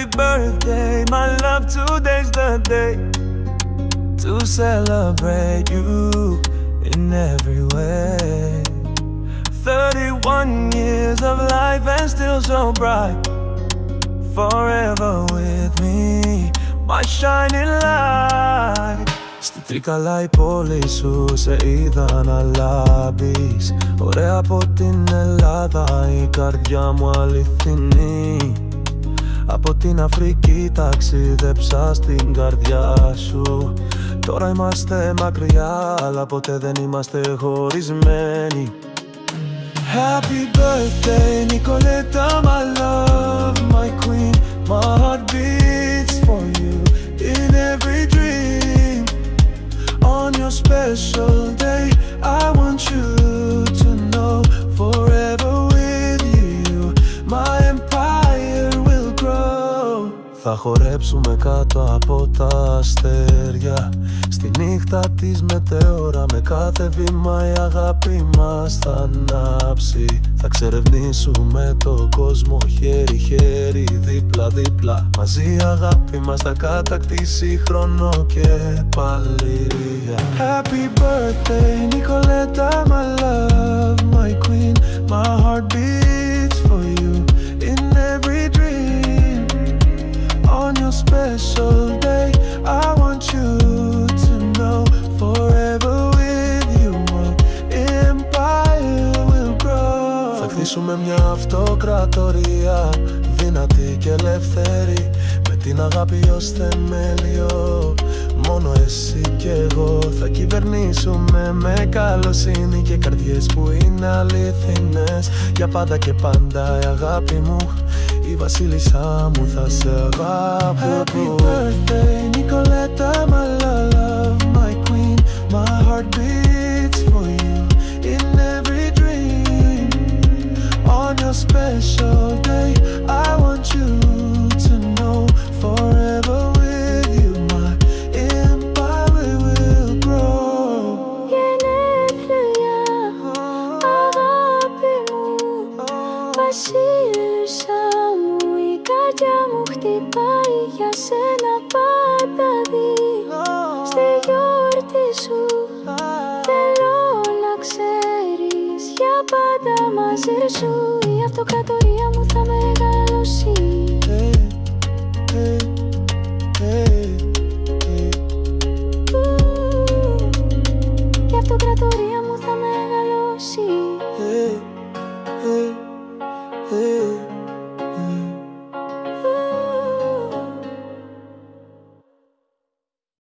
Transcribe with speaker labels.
Speaker 1: Happy birthday, my love, today's the day to celebrate you in every way. 31 years of life and still so bright, forever with me, my shining light. Στην Τρίκαλα η πόλη σου σε είδα να λάμπεις, ωραία από την Ελλάδα η καρδιά μου αληθινή. Από την Αφρική ταξίδεψα στην καρδιά σου. Τώρα είμαστε μακριά, αλλά ποτέ δεν είμαστε χωρισμένοι. Happy birthday, Nicoletta, my love, my queen. My heart beats for you in every dream. On your special day, I want you to know, forever with you, my empire will grow. Θα χορέψουμε κάτω από τα αστέρια, στη νύχτα της μετέωρα, με κάθε βήμα η αγάπη μας θα ανάψει. Θα ξερευνήσουμε το κόσμο χέρι-χέρι, δίπλα-δίπλα. Μαζί η αγάπη μας θα κατακτήσει χρόνο και παλήρια. Happy birthday, Nicoletta, my love, my queen. My heart beats for you in every dream. On your special day, I want you to know, forever with you, my empire will grow. Θα χτίσουμε μια αυτοκρατορία, δυνατή και ελεύθερη, με την αγάπη ως θεμέλιο. Μόνο εσύ και εγώ θα κυβερνήσουμε με καλοσύνη και καρδιές που είναι αληθινές. Για πάντα και πάντα η αγάπη μου, η βασίλισσά μου θα σε αγάπω. Happy birthday, Nicoletta, my love, my queen. My heart beats for you in every dream. On your special day, I want you to know, forever with you, my empire will grow.
Speaker 2: Γενέθλια, αγάπη μου, βασίλισσα μου, η καρδιά μου χτυπάει για σένα πάντα δει. Στη γιορτή σου θέλω να ξέρεις, για πάντα μαζί σου η αυτοκρατορία μου θα μεγαλώσει. Η αυτοκρατορία μου θα μεγαλώσει.